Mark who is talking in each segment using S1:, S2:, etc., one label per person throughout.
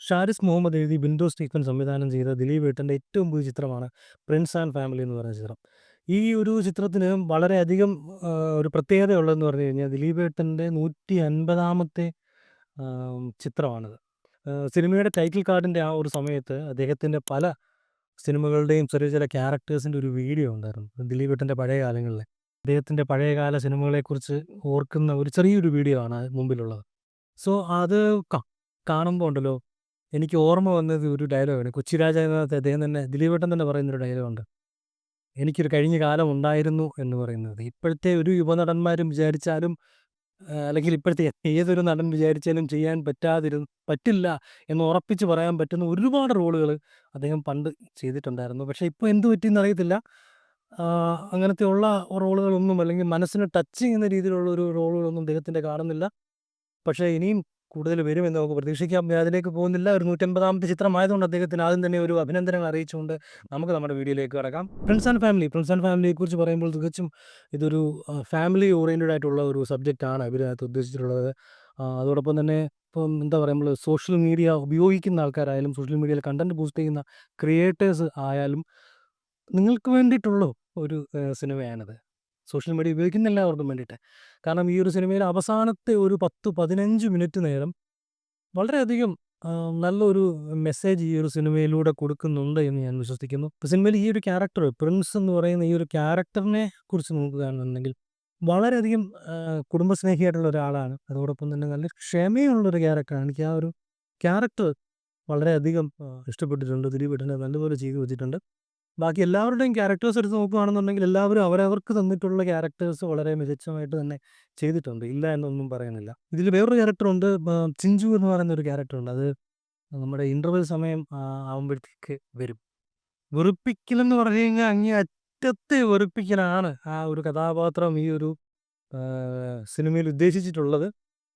S1: ഷാരിസ് മുഹമ്മദ് എഴുതി ബിൻഡോ സ്റ്റീഫൻ സംവിധാനം ചെയ്ത ദിലീപ് ഏട്ടൻ്റെ ഏറ്റവും പുതിയ ചിത്രമാണ് പ്രിൻസ് ആൻഡ് ഫാമിലി എന്ന് പറയുന്ന ചിത്രം. ഈ ഒരു ചിത്രത്തിന് വളരെയധികം ഒരു പ്രത്യേകതയുള്ളതെന്ന് പറഞ്ഞു കഴിഞ്ഞാൽ ദിലീപ് ഏട്ടൻ്റെ 150ാമത്തെ ചിത്രമാണിത്. സിനിമയുടെ ടൈറ്റിൽ കാർഡിൻ്റെ ആ ഒരു സമയത്ത് അദ്ദേഹത്തിൻ്റെ പല സിനിമകളുടെയും ചെറിയ ചില ക്യാരക്ടേഴ്സിൻ്റെ ഒരു വീഡിയോ ഉണ്ടായിരുന്നു. ദിലീപ് ഏട്ടൻ്റെ പഴയ കാലങ്ങളിലെ അദ്ദേഹത്തിൻ്റെ പഴയകാല സിനിമകളെക്കുറിച്ച് ഓർക്കുന്ന ഒരു ചെറിയൊരു വീഡിയോ ആണ് മുമ്പിലുള്ളത്. സോ അത് കാണുമ്പോൾ ഉണ്ടല്ലോ, എനിക്ക് ഓർമ്മ വന്നത് ഒരു ഡയലോഗാണ്. 'കൊച്ചിരാജ' എന്നകത്ത് അദ്ദേഹം തന്നെ ദിലീപേട്ടൻ തന്നെ പറയുന്നൊരു ഡയലോഗുണ്ട്. "എനിക്കൊരു കഴിഞ്ഞ കാലം ഉണ്ടായിരുന്നു" എന്ന് പറയുന്നത്. ഇപ്പോഴത്തെ ഒരു യുവനടന്മാരും വിചാരിച്ചാലും അല്ലെങ്കിൽ ഇപ്പോഴത്തെ ഏതൊരു നടൻ വിചാരിച്ചാലും ചെയ്യാൻ പറ്റില്ല എന്ന് ഉറപ്പിച്ച് പറയാൻ പറ്റുന്ന ഒരുപാട് റോളുകൾ അദ്ദേഹം പണ്ട് ചെയ്തിട്ടുണ്ടായിരുന്നു. പക്ഷേ ഇപ്പോൾ എന്ത് പറ്റിയെന്ന് അറിയത്തില്ല. അങ്ങനത്തെ ഉള്ള റോളുകളൊന്നും അല്ലെങ്കിൽ മനസ്സിനെ ടച്ച് ചെയ്യുന്ന രീതിയിലുള്ള ഒരു റോളുകളൊന്നും അദ്ദേഹത്തിൻ്റെ കാണുന്നില്ല. പക്ഷേ ഇനിയും കൂടുതൽ വരുമെന്ന് നമുക്ക് പ്രതീക്ഷിക്കാം. ഞാൻ അതിലേക്ക് പോകുന്നില്ല. ഒരു 150ാമത്തെ ചിത്രമായതുകൊണ്ട് അദ്ദേഹത്തിന് ആദ്യം തന്നെ ഒരു അഭിനന്ദനങ്ങൾ അറിയിച്ചുകൊണ്ട് നമുക്ക് നമ്മുടെ വീഡിയോയിലേക്ക് കടക്കാം. പ്രിൻസ് ആൻഡ് ഫാമിലിയെക്കുറിച്ച് പറയുമ്പോൾ തികച്ചും ഇതൊരു ഫാമിലി ഓറിയൻറ്റഡ് ആയിട്ടുള്ള ഒരു സബ്ജക്റ്റാണ് ഇതിനകത്ത് ഉദ്ദേശിച്ചിട്ടുള്ളത്. അതോടൊപ്പം തന്നെ ഇപ്പം എന്താ പറയുക, നമ്മൾ സോഷ്യൽ മീഡിയ ഉപയോഗിക്കുന്ന ആൾക്കാരായാലും സോഷ്യൽ മീഡിയയിൽ കണ്ടൻറ് പോസ്റ്റ് ചെയ്യുന്ന ക്രിയേറ്റേഴ്സ് ആയാലും നിങ്ങൾക്ക് വേണ്ടിയിട്ടുള്ള ഒരു സിനിമയാണിത്. സോഷ്യൽ മീഡിയ ഉപയോഗിക്കുന്ന എല്ലാവർക്കും വേണ്ടിയിട്ട്. കാരണം ഈ ഒരു സിനിമയിലെ അവസാനത്തെ ഒരു 10-15 മിനിറ്റ് നേരം വളരെയധികം നല്ലൊരു മെസ്സേജ് ഈ ഒരു സിനിമയിലൂടെ കൊടുക്കുന്നുണ്ട് എന്ന് ഞാൻ വിശ്വസിക്കുന്നു. ഇപ്പോൾ സിനിമയിൽ ഈ ഒരു ക്യാരക്ടർ പ്രിൻസ് എന്ന് പറയുന്ന ഈ ഒരു ക്യാരക്ടറിനെ കുറിച്ച് നോക്കുകയാണെന്നുണ്ടെങ്കിൽ വളരെയധികം കുടുംബസ്നേഹിയായിട്ടുള്ള ഒരാളാണ്. അതോടൊപ്പം തന്നെ നല്ല ക്ഷമയുള്ളൊരു ക്യാരക്ടറാണ്. എനിക്ക് ആ ഒരു ക്യാരക്ടർ വളരെയധികം ഇഷ്ടപ്പെട്ടിട്ടുണ്ട്. ദിലീപേട്ടനെ നല്ലപോലെ ചെയ്തു വെച്ചിട്ടുണ്ട്. ബാക്കി എല്ലാവരുടെയും ക്യാരക്ടേഴ്സ് എടുത്ത് നോക്കുകയാണെന്നുണ്ടെങ്കിൽ എല്ലാവരും അവരവർക്ക് തന്നിട്ടുള്ള ക്യാരക്ടേഴ്സ് വളരെ മികച്ചമായിട്ട് തന്നെ ചെയ്തിട്ടുണ്ട്. ഇല്ല എന്നൊന്നും പറയുന്നില്ല. ഇതിൽ വേറൊരു ക്യാരക്ടറുണ്ട്. ചിഞ്ചു എന്ന് പറയുന്ന ഒരു ക്യാരക്ടറുണ്ട്. അത് നമ്മുടെ ഇൻ്റർവെൽ സമയം ആവുമ്പോഴത്തേക്ക് വരും. വെറുപ്പിക്കലെന്ന് പറഞ്ഞു കഴിഞ്ഞാൽ അങ്ങേ അറ്റത്തെ വെറുപ്പിക്കലാണ് ആ ഒരു കഥാപാത്രം ഈ ഒരു സിനിമയിൽ ഉദ്ദേശിച്ചിട്ടുള്ളത്.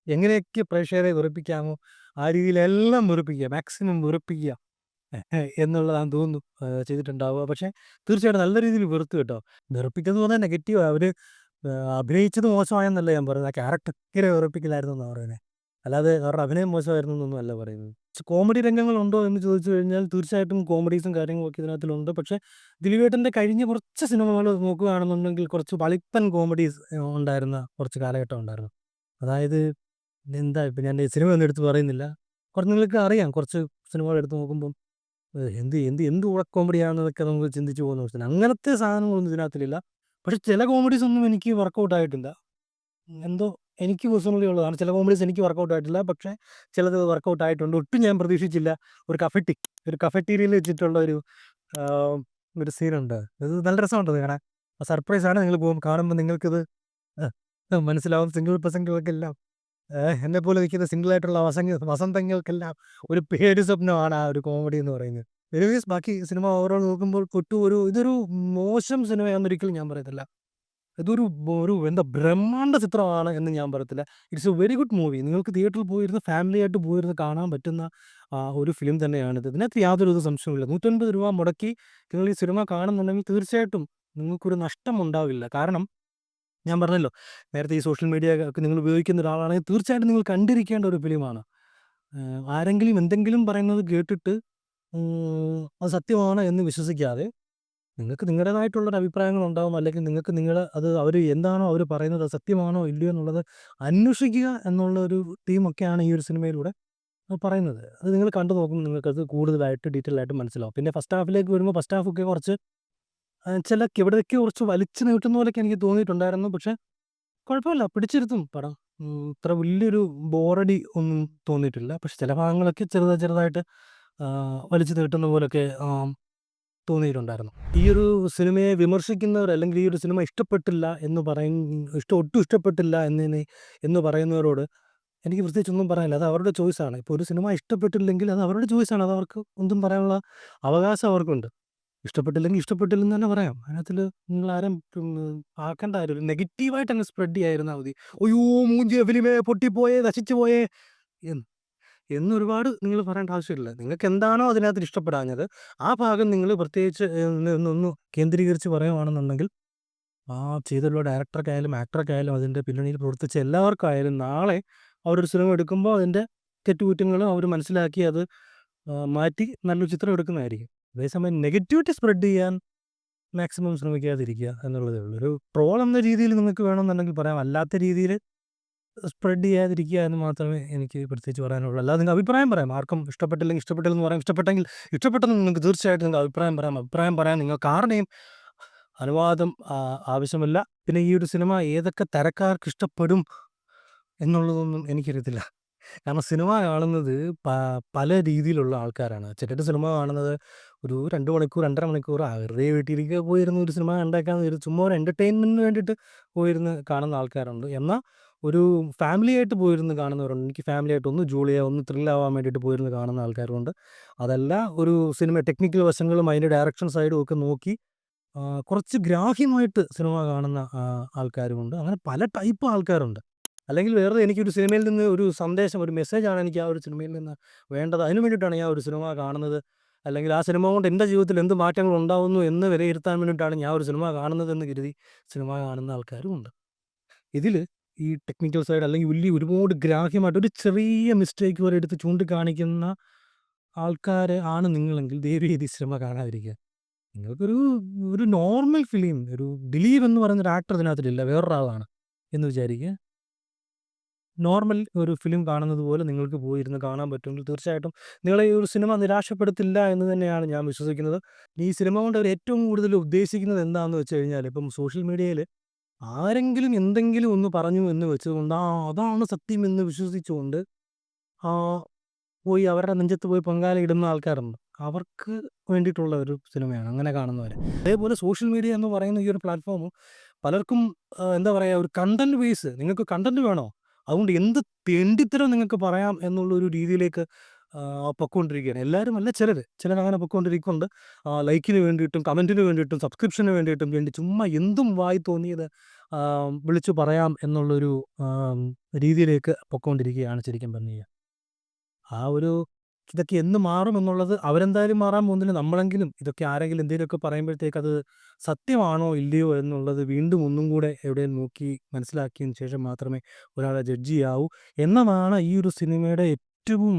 S1: എങ്ങനെയൊക്കെ പ്രേക്ഷകരെ വെറുപ്പിക്കാമോ ആ രീതിയിലെല്ലാം വെറുപ്പിക്കുക, മാക്സിമം വെറുപ്പിക്കുക എന്നുള്ളതാണെന്ന് തോന്നുന്നു ചെയ്തിട്ടുണ്ടാവുക. പക്ഷേ തീർച്ചയായിട്ടും നല്ല രീതിയിൽ വെറുത്തു കേട്ടോ. വെറുപ്പിക്കുന്നത് പറഞ്ഞാൽ നെഗറ്റീവാ. അവർ അഭിനയിച്ചത് മോശമായെന്നല്ല ഞാൻ പറയുന്നത്. ആ ക്യാരക്ടർ ഭയങ്കര വെറുപ്പിക്കലായിരുന്നു എന്നാണ് പറയുന്നത്. അല്ലാതെ അവരുടെ അഭിനയം മോശമായിരുന്നു എന്നൊന്നും അല്ല പറയുന്നത്. കോമഡി രംഗങ്ങളുണ്ടോ എന്ന് ചോദിച്ചു കഴിഞ്ഞാൽ തീർച്ചയായിട്ടും കോമഡീസും കാര്യങ്ങളൊക്കെ ഇതിനകത്തിലുണ്ട്. പക്ഷേ ദിലീപേട്ടൻ്റെ കഴിഞ്ഞ കുറച്ച് സിനിമകൾ നോക്കുകയാണെന്നുണ്ടെങ്കിൽ കുറച്ച് വളിപ്പൻ കോമഡീസ് ഉണ്ടായിരുന്ന കുറച്ച് കാലഘട്ടം ഉണ്ടായിരുന്നു. അതായത് എന്താ, ഇപ്പം ഞാൻ സിനിമയൊന്നും എടുത്ത് പറയുന്നില്ല. കുറച്ച് നിങ്ങൾക്ക് അറിയാം, കുറച്ച് സിനിമകൾ എടുത്ത് നോക്കുമ്പം എന്ത് എന്ത് എന്ത് കോമഡിയാണെന്നൊക്കെ നമുക്ക് ചിന്തിച്ച് പോകുന്ന അവസ്ഥയാണ്. അങ്ങനത്തെ സാധനങ്ങളൊന്നും ഇതിനകത്തിലില്ല. പക്ഷേ ചില കോമഡീസ് ഒന്നും എനിക്ക് വർക്കൗട്ട് ആയിട്ടില്ല. എന്തോ എനിക്ക് പേഴ്സണലി ഉള്ളതാണ്. ചില കോമഡീസ് എനിക്ക് വർക്കൗട്ട് ആയിട്ടില്ല. പക്ഷേ ചിലത് വർക്കൗട്ട് ആയിട്ടുണ്ട്. ഒട്ടും ഞാൻ പ്രതീക്ഷിച്ചില്ല. ഒരു കഫറ്റീരിയയിൽ വെച്ചിട്ടുള്ള ആഹ്, ഒരു സീനുണ്ട്. അത് നല്ല രസമുണ്ട് കാണാൻ. സർപ്രൈസാണ്. നിങ്ങൾ കാണുമ്പോൾ നിങ്ങൾക്കിത് മനസ്സിലാവും. സിംഗിൾ പെർസെന്റുകൾക്കെല്ലാം എന്നെപ്പോലെ നിൽക്കുന്ന സിംഗിളായിട്ടുള്ള വസന്തങ്ങൾക്കെല്ലാം ഒരു പേടി സ്വപ്നമാണ് ആ ഒരു കോമഡി എന്ന് പറയുന്നത്. എനിവേസ് ബാക്കി സിനിമ ഓവറോൾ നോക്കുമ്പോൾ ഇതൊരു മോശം സിനിമയാണെന്നൊരിക്കലും ഞാൻ പറയത്തില്ല. ഇതൊരു എന്താ ബ്രഹ്മാണ്ഡ ചിത്രമാണ് എന്ന് ഞാൻ പറയത്തില്ല. It's A very good movie. നിങ്ങൾക്ക് തിയേറ്ററിൽ പോയിരുന്ന് ഫാമിലിയായിട്ട് പോയിരുന്ന് കാണാൻ പറ്റുന്ന ഒരു ഫിലിം തന്നെയാണിത്. ഇതിനകത്ത് യാതൊരു സംശയവുമില്ല. ₹150 മുടക്കി നിങ്ങൾ ഈ സിനിമ കാണുന്നുണ്ടെങ്കിൽ തീർച്ചയായിട്ടും നിങ്ങൾക്കൊരു നഷ്ടം ഉണ്ടാവില്ല. കാരണം ഞാൻ പറഞ്ഞല്ലോ, നേരത്തെ ഈ സോഷ്യൽ മീഡിയ ഒക്കെ നിങ്ങൾ ഉപയോഗിക്കുന്ന ഒരാളാണെങ്കിൽ തീർച്ചയായിട്ടും നിങ്ങൾ കണ്ടിരിക്കേണ്ട ഒരു ഫിലിമാണ്. ആരെങ്കിലും എന്തെങ്കിലും പറയുന്നത് കേട്ടിട്ട് അത് സത്യമാണ് എന്ന് വിശ്വസിക്കാതെ നിങ്ങൾക്ക് നിങ്ങളുടേതായിട്ടുള്ളൊരു അഭിപ്രായങ്ങളുണ്ടാവും. അല്ലെങ്കിൽ നിങ്ങൾക്ക് അത് അവർ എന്താണോ അവർ പറയുന്നത് അത് സത്യമാണോ ഇല്ലയോ എന്നുള്ളത് അന്വേഷിക്കുക എന്നുള്ള ഒരു തീമൊക്കെയാണ് ഈ ഒരു സിനിമയിലൂടെ പറയുന്നത്. അത് നിങ്ങൾ കണ്ടു നോക്കുമ്പോൾ നിങ്ങൾക്കത് കൂടുതലായിട്ട് ഡീറ്റെയിൽ ആയിട്ട് മനസ്സിലാവും. പിന്നെ ഫസ്റ്റ് ഹാഫിലേക്ക് വരുമ്പോൾ ഫസ്റ്റ് ഹാഫൊക്കെ കുറച്ച് എവിടെയൊക്കെ കുറച്ച് വലിച്ചു നീട്ടുന്ന പോലെയൊക്കെ എനിക്ക് തോന്നിയിട്ടുണ്ടായിരുന്നു. പക്ഷേ കുഴപ്പമില്ല, പിടിച്ചിരുത്തും പടം. ഇത്ര വലിയൊരു ബോറടി ഒന്നും തോന്നിയിട്ടില്ല. പക്ഷെ ചില ഭാഗങ്ങളൊക്കെ ചെറുതായിട്ട് വലിച്ചു നീട്ടുന്ന പോലൊക്കെ തോന്നിയിട്ടുണ്ടായിരുന്നു. ഈ ഒരു സിനിമയെ വിമർശിക്കുന്നവർ അല്ലെങ്കിൽ ഈ ഒരു സിനിമ ഇഷ്ടപ്പെട്ടില്ല എന്ന് ഒട്ടും ഇഷ്ടപ്പെട്ടില്ല എന്ന് പറയുന്നവരോട് എനിക്ക് പ്രത്യേകിച്ചൊന്നും പറയാനില്ല. അത് അവരുടെ ചോയ്സാണ്. ഇപ്പോൾ ഒരു സിനിമ ഇഷ്ടപ്പെട്ടില്ലെങ്കിൽ അത് അവരുടെ ചോയ്സാണ്. അത് അവർക്ക് എന്തും പറയാനുള്ള അവകാശം അവർക്കുണ്ട്. ഇഷ്ടപ്പെട്ടില്ലെങ്കിൽ ഇഷ്ടപ്പെട്ടില്ലെന്ന് തന്നെ പറയാം. അതിനകത്തില് നിങ്ങളാരും ആക്കേണ്ട കാര്യമില്ല. നെഗറ്റീവായിട്ട് അങ്ങ് സ്പ്രെഡ് ചെയ്യാതിരുന്നാൽ മതി. "അയ്യോ! മൂഞ്ചിയ ഫിലിമേ, പൊട്ടിപ്പോയേ, നശിച്ചു പോയേ" എന്ന് എന്നൊരുപാട് നിങ്ങൾ പറയേണ്ട ആവശ്യമില്ല. നിങ്ങൾക്കെന്താണോ അതിനകത്ത് ഇഷ്ടപ്പെടാഞ്ഞത്, ആ ഭാഗം നിങ്ങൾ പ്രത്യേകിച്ച് ഒന്ന് കേന്ദ്രീകരിച്ച് പറയുവാണെന്നുണ്ടെങ്കിൽ ആ ചെയ്തിട്ടുള്ള ഡയറക്ടർക്കായാലും ആക്ടർക്കായാലും അതിൻ്റെ പിന്നണിയിൽ പ്രവർത്തിച്ച എല്ലാവർക്കായാലും നാളെ അവരൊരു സിനിമ എടുക്കുമ്പോൾ അതിൻ്റെ തെറ്റുകുറ്റങ്ങളും അവർ മനസ്സിലാക്കി അത് മാറ്റി നല്ലൊരു ചിത്രം എടുക്കുന്നതായിരിക്കും. അതേസമയം നെഗറ്റിവിറ്റി സ്പ്രെഡ് ചെയ്യാൻ മാക്സിമം ശ്രമിക്കാതിരിക്കുക എന്നുള്ളതേ ഉള്ളൂ. ഒരു ട്രോൾ എന്ന രീതിയിൽ നിങ്ങൾക്ക് വേണമെന്നുണ്ടെങ്കിൽ പറയാം. അല്ലാത്ത രീതിയിൽ സ്പ്രെഡ് ചെയ്യാതിരിക്കുക എന്ന് മാത്രമേ എനിക്ക് പ്രത്യേകിച്ച് പറയാനുള്ളൂ. അല്ലാതെ നിങ്ങൾക്ക് അഭിപ്രായം പറയാം. ആർക്കും ഇഷ്ടപ്പെട്ടില്ലെങ്കിൽ ഇഷ്ടപ്പെട്ടില്ലെന്ന് പറയാം. ഇഷ്ടപ്പെട്ടെങ്കിൽ ഇഷ്ടപ്പെട്ടെന്ന് നിങ്ങൾക്ക് തീർച്ചയായിട്ടും നിങ്ങൾക്ക് അഭിപ്രായം പറയാം. അഭിപ്രായം പറയാൻ നിങ്ങൾക്ക് ആരുടെയും അനുവാദം ആവശ്യമില്ല. പിന്നെ ഈ ഒരു സിനിമ ഏതൊക്കെ തരക്കാർക്ക് ഇഷ്ടപ്പെടും എന്നുള്ളതൊന്നും എനിക്കറിയത്തില്ല. കാരണം സിനിമ കാണുന്നത് പല രീതിയിലുള്ള ആൾക്കാരാണ്. ചിലര് സിനിമ കാണുന്നത് ഒരു 2 മണിക്കൂർ, 2.5 മണിക്കൂർ വെറുതെ വീട്ടിലിരിക്കുക പോയിരുന്ന് ഒരു സിനിമ കണ്ടേക്കാന്ന് വിചാരിച്ച് ചുമ്മാ ഒരു എൻ്റർടൈൻമെൻറ്റിന് വേണ്ടിയിട്ട് പോയിരുന്ന് കാണുന്ന ആൾക്കാരുണ്ട്. എന്നാൽ ഒരു ഫാമിലിയായിട്ട് പോയിരുന്ന് കാണുന്നവരുണ്ട്. എനിക്ക് ഫാമിലിയായിട്ട് ഒന്ന് ജോളി ആവാൻ, ഒന്ന് ത്രില്ലാവാൻ വേണ്ടിയിട്ട് പോയിരുന്ന് കാണുന്ന ആൾക്കാരുമുണ്ട്. അതല്ല ഒരു സിനിമ ടെക്നിക്കൽ വശങ്ങളും അതിൻ്റെ ഡയറക്ഷൻ സൈഡും ഒക്കെ നോക്കി കുറച്ച് ഗ്രാഹ്യമായിട്ട് സിനിമ കാണുന്ന ആൾക്കാരുമുണ്ട്. അങ്ങനെ പല ടൈപ്പ് ആൾക്കാരുണ്ട്. അല്ലെങ്കിൽ വേറെ എനിക്കൊരു സിനിമയിൽ നിന്ന് ഒരു സന്ദേശം, ഒരു മെസ്സേജാണ് എനിക്ക് ആ ഒരു സിനിമയിൽ നിന്ന് വേണ്ടത്. അതിനു വേണ്ടിയിട്ടാണ് ഞാൻ ഒരു സിനിമ കാണുന്നത്. അല്ലെങ്കിൽ ആ സിനിമ കൊണ്ട് എൻ്റെ ജീവിതത്തിൽ എന്ത് മാറ്റങ്ങൾ ഉണ്ടാവുന്നു എന്ന് വിലയിരുത്താൻ വേണ്ടിയിട്ടാണ് ഞാൻ ഒരു സിനിമ കാണുന്നതെന്ന് കരുതി സിനിമ കാണുന്ന ആൾക്കാരുമുണ്ട്. ഇതിൽ ഈ ടെക്നിക്കൽ സൈഡ് അല്ലെങ്കിൽ ഒരുപാട് ഗ്രാഹ്യമായിട്ട് ഒരു ചെറിയ മിസ്റ്റേക്ക് വരെ എടുത്ത് ചൂണ്ടിക്കാണിക്കുന്ന ആൾക്കാർ ആണ് നിങ്ങളെങ്കിൽ ദയവുചെയ്ത് ഈ സിനിമ കാണാതിരിക്കുക. നിങ്ങൾക്കൊരു ഒരു നോർമൽ ഫിലിം, ഒരു ദിലീപ് എന്ന് പറയുന്നൊരു ആക്ടർ ഇതിനകത്തിലില്ല, വേറൊരാളാണ് എന്ന് വിചാരിക്കുക. നോർമൽ ഒരു ഫിലിം കാണുന്നത് പോലെ നിങ്ങൾക്ക് പോയിരുന്ന് കാണാൻ പറ്റുമെങ്കിൽ തീർച്ചയായിട്ടും നിങ്ങളെ ഈ ഒരു സിനിമ നിരാശപ്പെടുത്തില്ല എന്ന് തന്നെയാണ് ഞാൻ വിശ്വസിക്കുന്നത്. ഈ സിനിമ കൊണ്ട് അവർ ഏറ്റവും കൂടുതൽ ഉദ്ദേശിക്കുന്നത് എന്താണെന്ന് വെച്ച് കഴിഞ്ഞാൽ, ഇപ്പം സോഷ്യൽ മീഡിയയിൽ ആരെങ്കിലും എന്തെങ്കിലും ഒന്ന് പറഞ്ഞു എന്ന് വെച്ചുകൊണ്ട് അതാണ് സത്യം എന്ന് വിശ്വസിച്ചുകൊണ്ട് ആ പോയി അവരുടെ നെഞ്ചത്ത് പോയി പൊങ്കാല ഇടുന്ന ആൾക്കാരുണ്ട്. അവർക്ക് വേണ്ടിയിട്ടുള്ള ഒരു സിനിമയാണ് അങ്ങനെ കാണുന്നവർ. അതേപോലെ സോഷ്യൽ മീഡിയ എന്ന് പറയുന്ന ഈ ഒരു പ്ലാറ്റ്ഫോം പലർക്കും എന്താ പറയുക, ഒരു കണ്ടന്റ് ബേസ്, നിങ്ങൾക്ക് കണ്ടന്റ് വേണോ? അതുകൊണ്ട് എന്ത് തെണ്ടിത്തരം നിങ്ങൾക്ക് പറയാം എന്നുള്ളൊരു രീതിയിലേക്ക് പൊക്കോണ്ടിരിക്കുകയാണ്. എല്ലാവരും അല്ല, ചിലരങ്ങനെ പൊക്കോണ്ടിരിക്കുന്നുണ്ട്. ലൈക്കിന് വേണ്ടിയിട്ടും കമൻറ്റിന് വേണ്ടിയിട്ടും സബ്സ്ക്രിപ്ഷന് വേണ്ടിയിട്ടും വേണ്ടി ചുമ്മാ എന്തും വായി തോന്നിയത് വിളിച്ചു പറയാം എന്നുള്ളൊരു രീതിയിലേക്ക് പൊക്കോണ്ടിരിക്കുകയാണ് ശരിക്കും പറഞ്ഞു കഴിഞ്ഞാൽ. ഒരു ഇതൊക്കെ എന്ന് മാറുമെന്നുള്ളത് അവരെന്തായാലും മാറാൻ പോകുന്നില്ല. നമ്മളെങ്കിലും ഇതൊക്കെ ആരെങ്കിലും എന്തെങ്കിലുമൊക്കെ പറയുമ്പോഴത്തേക്ക് അത് സത്യമാണോ ഇല്ലയോ എന്നുള്ളത് വീണ്ടും ഒന്നും കൂടെ എവിടെയും നോക്കി മനസ്സിലാക്കിയതിന് ശേഷം മാത്രമേ ഒരാളെ ജഡ്ജ് ചെയ്യാവൂ എന്നതാണ് ഈ ഒരു സിനിമയുടെ ഏറ്റവും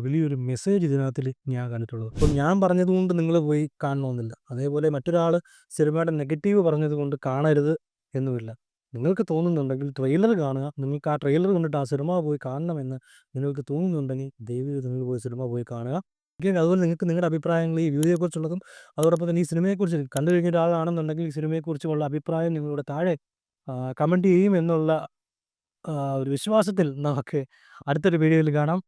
S1: വലിയൊരു മെസ്സേജ് ഇതിനകത്തിൽ ഞാൻ കണ്ടിട്ടുള്ളത്. അപ്പം ഞാൻ പറഞ്ഞതുകൊണ്ട് നിങ്ങൾ പോയി കാണണമെന്നില്ല. അതേപോലെ മറ്റൊരാൾ സിനിമയുടെ നെഗറ്റീവ് പറഞ്ഞതുകൊണ്ട് കാണരുത് എന്നുമില്ല. നിങ്ങൾക്ക് തോന്നുന്നുണ്ടെങ്കിൽ ട്രെയിലർ കാണുക. നിങ്ങൾക്ക് ആ ട്രെയിലർ കണ്ടിട്ട് ആ സിനിമ പോയി കാണണമെന്ന് നിങ്ങൾക്ക് തോന്നുന്നുണ്ടെങ്കിൽ ദയവുചെയ്ത് നിങ്ങൾ പോയി സിനിമ പോയി കാണുക. അതുപോലെ നിങ്ങൾക്ക് നിങ്ങളുടെ അഭിപ്രായങ്ങൾ ഈ വീഡിയോയെക്കുറിച്ചുള്ളതും അതോടൊപ്പം തന്നെ ഈ സിനിമയെക്കുറിച്ച് കണ്ടു കഴിഞ്ഞ ഒരാളാണെന്നുണ്ടെങ്കിൽ ഈ സിനിമയെക്കുറിച്ചുള്ള അഭിപ്രായം നിങ്ങളുടെ താഴെ കമൻറ്റ് ചെയ്യും എന്നുള്ള ഒരു വിശ്വാസത്തിൽ നമുക്ക് അടുത്തൊരു വീഡിയോയിൽ കാണാം.